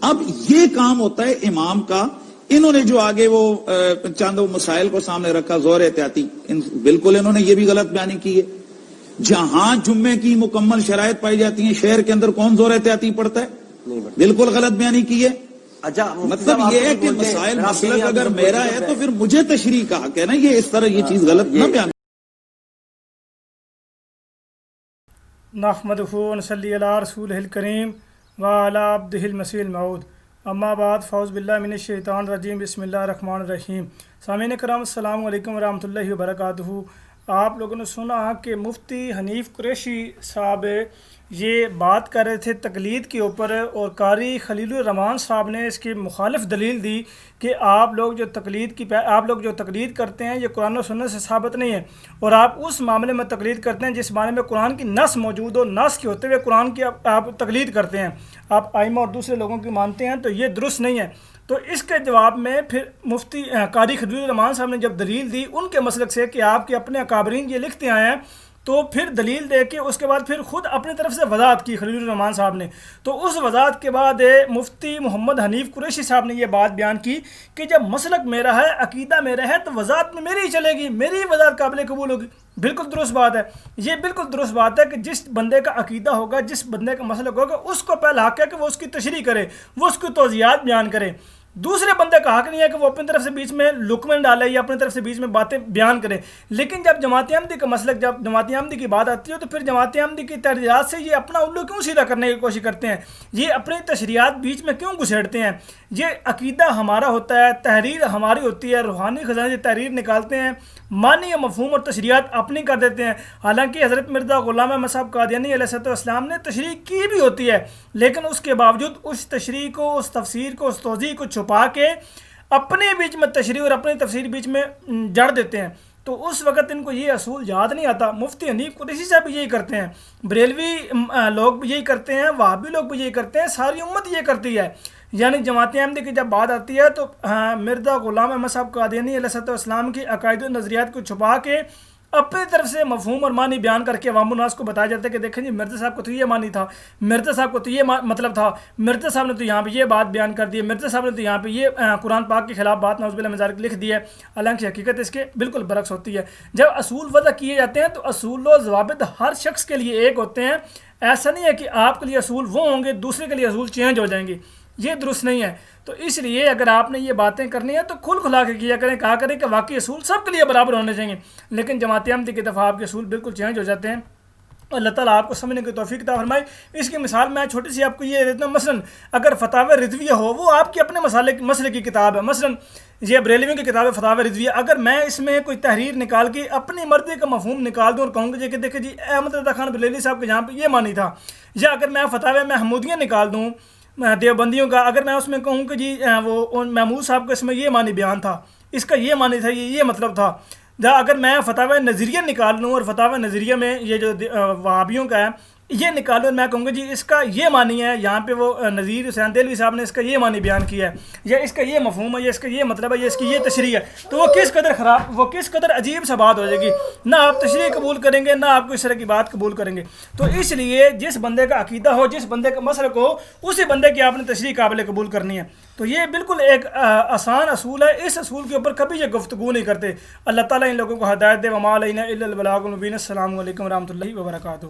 اب یہ کام ہوتا ہے امام کا. انہوں نے جو آگے وہ چند مسائل کو سامنے رکھا زور احتیاطی، بالکل انہوں نے یہ بھی غلط بیانی کی ہے. جہاں جمعے کی مکمل شرائط پائی جاتی ہیں شہر کے اندر کون زور احتیاطی پڑتا ہے؟ بالکل غلط بیانی کی ہے. اچھا مطلب یہ ہے کہ مسائل مسلک اگر میرا ہے تو پھر مجھے تشریح کا حق ہے نا. یہ اس طرح یہ چیز غلط نہ بیان. نحمدہ ونصلی علی رسولہ الکریم وعلی عبدہ المسیح الموعود. اما بعد فاعوذ باللہ من الشیطان الرجیم بسم اللہ الرحمن الرحیم. سامعین کرام السلام علیکم ورحمۃ اللہ وبرکاتہ. آپ لوگوں نے سنا کہ مفتی حنیف قریشی صاحب یہ بات کر رہے تھے تقلید کے اوپر، اور قاری خلیل الرحمان صاحب نے اس کی مخالف دلیل دی کہ آپ لوگ جو تقلید کرتے ہیں یہ قرآن و سنت سے ثابت نہیں ہے، اور آپ اس معاملے میں تقلید کرتے ہیں جس بارے میں قرآن کی نص موجود ہو. نص کے ہوتے ہوئے قرآن کی آپ تقلید کرتے ہیں، آپ ائمہ اور دوسرے لوگوں کی مانتے ہیں، تو یہ درست نہیں ہے. تو اس کے جواب میں پھر مفتی قاری خلیل الرحمان صاحب نے جب دلیل دی ان کے مسلک سے کہ آپ کے اپنے اکابرین یہ لکھتے آئے ہیں، تو پھر دلیل دے کے اس کے بعد پھر خود اپنی طرف سے وضاحت کی خلیل الرحمان صاحب نے. تو اس وضاحت کے بعد مفتی محمد حنیف قریشی صاحب نے یہ بات بیان کی کہ جب مسلک میرا ہے، عقیدہ میرا ہے، تو وضاحت میں میری ہی چلے گی، میری ہی وضاحت قابل قبول ہوگی. بالکل درست بات ہے. یہ بالکل درست بات ہے کہ جس بندے کا عقیدہ ہوگا، جس بندے کا مسلک ہوگا، اس کو پہلا حق ہے کہ وہ اس کی تشریح کرے، وہ اس کی توضیحات بیان کرے. دوسرے بندے کا حق نہیں ہے کہ وہ اپنی طرف سے بیچ میں لکمن ڈالے یا اپنی طرف سے بیچ میں باتیں بیان کرے. لیکن جب جماعت احمدی کا مسلک، جب جماعت احمدی کی بات آتی ہے، تو پھر جماعت احمدی کی تحریرات سے یہ اپنا الو کیوں سیدھا کرنے کی کوشش کرتے ہیں؟ یہ اپنی تشریحات بیچ میں کیوں گھسیڑتے ہیں؟ یہ عقیدہ ہمارا ہوتا ہے، تحریر ہماری ہوتی ہے، روحانی خزانے سے تحریر نکالتے ہیں، معنی و مفہوم اور تشریحات اپنی کر دیتے ہیں. حالانکہ حضرت مرزا غلام احمد صاحب قادیانی علیہ السلام نے تشریح کی بھی ہوتی ہے، لیکن اس کے باوجود اس تشریح کو، اس تفسیر کو، اس توضیح کو چھپا کے اپنے بیچ میں تشریح اور اپنی تفسیر بیچ میں جڑ دیتے ہیں. تو اس وقت ان کو یہ اصول یاد نہیں آتا. مفتی حنیف قریشی صاحب بھی یہی کرتے ہیں، بریلوی لوگ بھی یہی کرتے ہیں، وہابی لوگ بھی یہی کرتے ہیں، ساری امت یہ کرتی ہے. یعنی جماعت احمدی کی جب بات آتی ہے تو مرزا غلام احمد صاحب قادیانی علیہ السلام کی عقائد و نظریات کو چھپا کے اپنی طرف سے مفہوم اور معنی بیان کر کے عوام الناس کو بتایا جاتا ہے کہ دیکھیں جی مرزا صاحب کو تو یہ معنی تھا، مرزا صاحب کو تو یہ مطلب تھا، مرزا صاحب نے تو یہاں پہ یہ بات بیان کر دی ہے، مرزا صاحب نے تو یہاں پہ یہ قرآن پاک کے خلاف بات نعوذ باللہ من ذالک لکھ دی ہے. حالانکہ حقیقت اس کے بالکل برعکس ہوتی ہے. جب اصول وضع کیے جاتے ہیں تو اصول و ضوابط ہر شخص کے لیے ایک ہوتے ہیں. ایسا نہیں ہے کہ آپ کے لیے اصول وہ ہوں گے، دوسرے کے لیے اصول چینج ہو جائیں گے. یہ درست نہیں ہے. تو اس لیے اگر آپ نے یہ باتیں کرنی ہے تو کھل کھلا کے کیا کریں، کہا کریں کہ واقعی اصول سب کے لیے برابر ہونے چاہیے. لیکن جماعت احمدی کی دفعہ آپ کے اصول بالکل چینج ہو جاتے ہیں. اللہ تعالیٰ آپ کو سمجھنے کی توفیق عطا فرمائے. اس کی مثال میں چھوٹی سی آپ کو یہ دیتا ہوں. مثلا اگر فتاوی رضویہ ہو، وہ آپ کے اپنے مسئلے کی کتاب ہے. مثلا یہ بریلویوں کی کتاب ہے فتاوی رضویہ. اگر میں اس میں کوئی تحریر نکال کے اپنی مرضی کا مفہوم نکال دوں اور کہوں گا کہ دیکھیں جی احمد رضا خان بریلوی صاحب کے یہاں پہ یہ معنی تھا، یا اگر میں فتاوی محمودیہ نکال دوں دیوبندیوں کا، اگر میں اس میں کہوں کہ جی وہ محمود صاحب کا اس میں یہ معنی بیان تھا، اس کا یہ معنی تھا، یہ مطلب تھا، اگر میں فتاوی نظریہ نکال لوں اور فتاوی نظریہ میں یہ جو وہابیوں کا ہے یہ نکالوں اور میں کہوں گا جی اس کا یہ معنی ہے، یہاں پہ وہ نذیر حسین دہلوی صاحب نے اس کا یہ معنی بیان کیا ہے، یا اس کا یہ مفہوم ہے، یا اس کا یہ مطلب ہے، یا اس کی یہ تشریح ہے، تو وہ کس قدر خراب، وہ کس قدر عجیب سا بات ہو جائے گی. نہ آپ تشریح قبول کریں گے، نہ آپ کو اس طرح کی بات قبول کریں گے. تو اس لیے جس بندے کا عقیدہ ہو، جس بندے کا مسلک ہو، اسی بندے کی آپ نے تشریح قابل قبول کرنی ہے. تو یہ بالکل ایک آسان اصول ہے. اس اصول کے اوپر کبھی یہ گفتگو نہیں کرتے. اللہ تعالیٰ ان لوگوں کو ہدایت دے. وما علینا الا البلاغ المبین. السلام علیکم ورحمۃ اللہ وبرکاتہ.